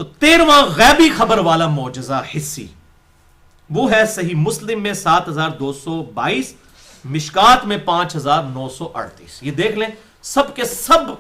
تو 13واں غیبی خبر والا معجزہ حسی وہ ہے صحیح مسلم میں 7222، مشکات میں 5938. یہ دیکھ لیں سب کے سب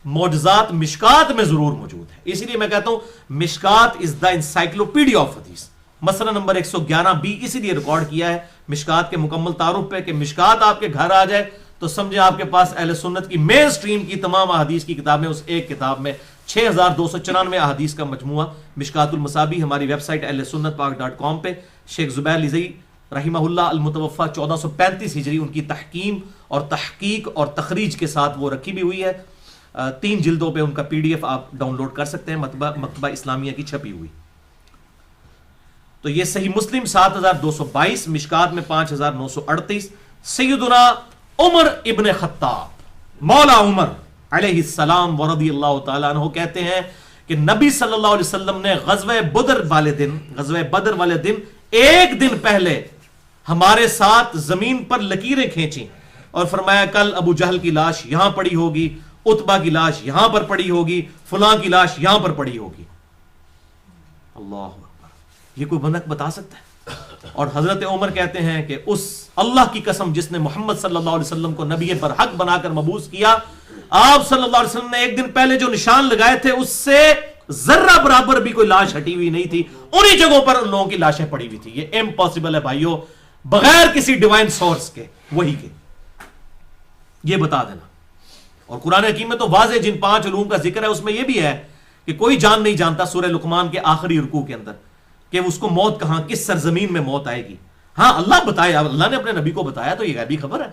معجزات مشکات میں ضرور موجود ہے. اسی لیے میں کہتا ہوں مشکات از دا انسائکلوپیڈیا آف حدیث. مسئلہ نمبر 111B اسی لیے ریکارڈ کیا ہے مشکات کے مکمل تعارف پہ کہ مشکات آپ کے گھر آ جائے تو سمجھے آپ کے پاس اہل سنت کی مین سٹریم کی تمام احادیث کی کتابیں اس ایک کتاب میں 6294 احادیث کا مجموعہ مشکات المصابیح ہماری ویب سائٹ ahlsunnatpak.com پہ شیخ زبیر لزئی رحمہ اللہ المتوفا 1435 ہجری ان کی تحکیم اور تحقیق اور تخریج کے ساتھ وہ رکھی بھی ہوئی ہے. 3 جلدوں پہ ان کا PDF آپ ڈاؤن لوڈ کر سکتے ہیں مکتبہ اسلامیہ کی چھپی ہوئی. تو یہ صحیح مسلم 7222، مشکات میں 5938. سیدنا عمر ابن خطاب مولا عمر علیہ السلام ورضی اللہ تعالیٰ عنہ کہتے ہیں کہ نبی صلی اللہ علیہ وسلم نے غزوہ بدر والے دن ایک دن پہلے ہمارے ساتھ زمین پر لکیریں کھینچیں اور فرمایا کل ابو جہل کی لاش یہاں پڑی ہوگی، عتبہ کی لاش یہاں پر پڑی ہوگی، فلاں کی لاش یہاں پر پڑی ہوگی. اللہ اکبر، یہ کوئی بندہ بتا سکتا ہے؟ اور حضرت عمر کہتے ہیں کہ اس اللہ کی قسم جس نے محمد صلی اللہ علیہ وسلم کو نبی برحق بنا کر مبعوث کیا، آپ صلی اللہ علیہ وسلم نے ایک دن پہلے جو نشان لگائے تھے اس سے ذرہ برابر بھی کوئی لاش ہٹی ہوئی نہیں تھی، انہی جگہوں پر ان لوگوں کی لاشیں پڑی ہوئی تھی. یہ امپاسبل ہے بھائیو، بغیر کسی ڈیوائن سورس کے، وہی کے. یہ بتا دینا. اور قرآن حکیم میں تو واضح جن 5 علوم کا ذکر ہے اس میں یہ بھی ہے کہ کوئی جان نہیں جانتا سورہ لقمان کے آخری رکوع کے اندر کہ اس کو موت کہاں کس سرزمین میں موت آئے گی. ہاں اللہ بتایا، اللہ نے اپنے نبی کو بتایا تو یہ غیبی خبر ہے.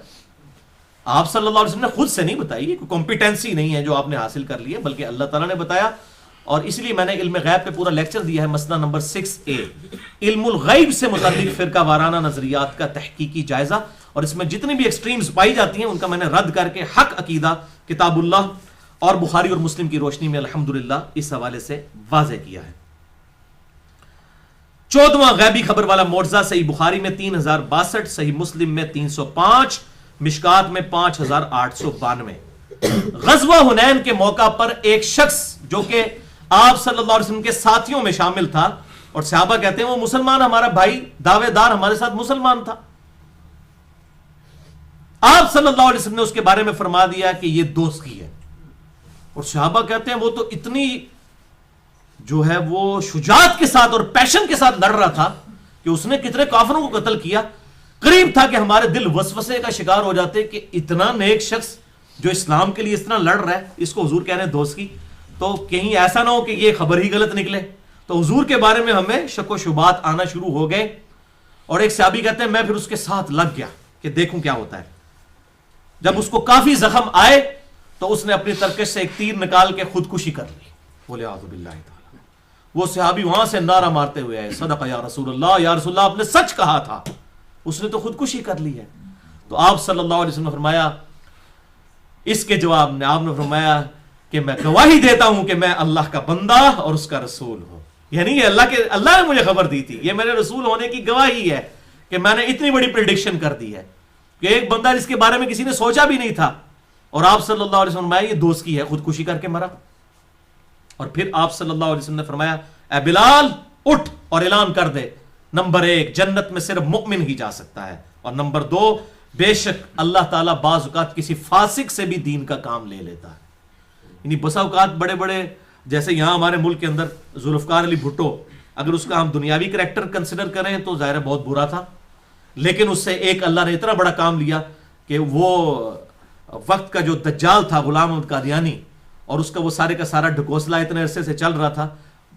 آپ صلی اللہ علیہ وسلم نے خود سے نہیں بتائی، یہ کوئی کمپیٹنسی نہیں ہے جو آپ نے حاصل کر لی ہے، بلکہ اللہ تعالیٰ نے بتایا. اور اس لیے میں نے علم غیب پہ پورا لیکچر دیا ہے، مسئلہ نمبر 6A علم الغیب سے متعلق فرقہ وارانہ نظریات کا تحقیقی جائزہ. اور اس میں جتنی بھی ایکسٹریمز پائی جاتی ہیں ان کا میں نے رد کر کے حق عقیدہ کتاب اللہ اور بخاری اور مسلم کی روشنی میں الحمدللہ اس حوالے سے واضح کیا ہے. 14واں غیبی خبر والا معجزہ صحیح بخاری میں 3062، صحیح مسلم میں 305، مشکات میں 5892. غزوہ حنین کے موقع پر ایک شخص جو کہ آپ صلی اللہ علیہ وسلم کے ساتھیوں میں شامل تھا، اور صحابہ کہتے ہیں وہ مسلمان ہمارا بھائی دعوے دار ہمارے ساتھ مسلمان تھا، آپ صلی اللہ علیہ وسلم نے اس کے بارے میں فرما دیا کہ یہ دوستی ہے. اور صحابہ کہتے ہیں وہ تو اتنی جو ہے وہ شجاعت کے ساتھ اور پیشن کے ساتھ لڑ رہا تھا کہ اس نے کتنے کافروں کو قتل کیا. قریب تھا کہ ہمارے دل وسوسے کا شکار ہو جاتے کہ اتنا نیک شخص جو اسلام کے لیے اس طرح لڑ رہا ہے، اس کو حضور کہہ رہے ہیں دوست کی، تو کہیں ایسا نہ ہو کہ یہ خبر ہی غلط نکلے. تو حضور کے بارے میں ہمیں شک و شبہات آنا شروع ہو گئے. اور ایک صحابی کہتے ہیں میں پھر اس کے ساتھ لگ گیا کہ دیکھوں کیا ہوتا ہے. جب اس کو کافی زخم آئے تو اس نے اپنی ترکش سے ایک تیر نکال کے خودکشی کر لی. بولے اعوذ باللہ تعالی. وہ صحابی وہاں سے نعرہ مارتے ہوئے آئے صدق یا رسول اللہ، یا رسول اللہ آپ نے سچ کہا تھا، اس نے تو خودکشی کر لی ہے. تو آپ صلی اللہ علیہ وسلم نے فرمایا اس کے جواب میں آپ نے فرمایا کہ میں گواہی دیتا ہوں کہ میں اللہ کا بندہ اور اس کا رسول ہوں. یعنی یہ اللہ نے مجھے خبر دی تھی، یہ میرے رسول ہونے کی گواہی ہے کہ میں نے اتنی بڑی پریڈکشن کر دی ہے کہ ایک بندہ جس کے بارے میں کسی نے سوچا بھی نہیں تھا، اور آپ صلی اللہ علیہ وسلم نے فرمایا یہ دوست کی ہے، خودکشی کر کے مرا. اور پھر آپ صلی اللہ علیہ وسلم نے فرمایا اے بلال اٹھ اور اعلان کر دے، نمبر 1 جنت میں صرف مؤمن ہی جا سکتا ہے، اور نمبر 2 بے شک اللہ تعالیٰ بعض اوقات کسی فاسق سے بھی دین کا کام لے لیتا ہے. یعنی بسا اوقات بڑے بڑے جیسے یہاں ہمارے ملک کے اندر ذوالفقار علی بھٹو، اگر اس کا ہم دنیاوی کریکٹر کنسیڈر کریں تو ظاہر بہت برا تھا، لیکن اس سے ایک اللہ نے اتنا بڑا کام لیا کہ وہ وقت کا جو دجال تھا غلام احمد قادیانی، اور اس کا وہ سارے کا سارا ڈھکوسلا اتنے عرصے سے چل رہا تھا،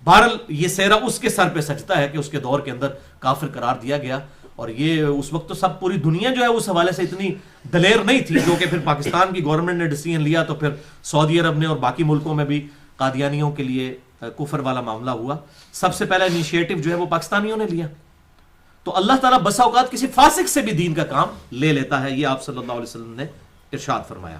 بہرحال یہ سہرا اس کے سر پہ سجتا ہے کہ اس کے دور کے اندر کافر قرار دیا گیا. اور یہ اس وقت تو سب پوری دنیا جو ہے اس حوالے سے اتنی دلیر نہیں تھی، جو کہ پھر پاکستان کی گورنمنٹ نے ڈیسیژن لیا تو پھر سعودی عرب نے اور باقی ملکوں میں بھی قادیانیوں کے لیے کفر والا معاملہ ہوا. سب سے پہلا انیشیٹو جو ہے وہ پاکستانیوں نے لیا. تو اللہ تعالیٰ بسا اوقات کسی فاسق سے بھی دین کا کام لے لیتا ہے، یہ آپ صلی اللہ علیہ وسلم نے ارشاد فرمایا.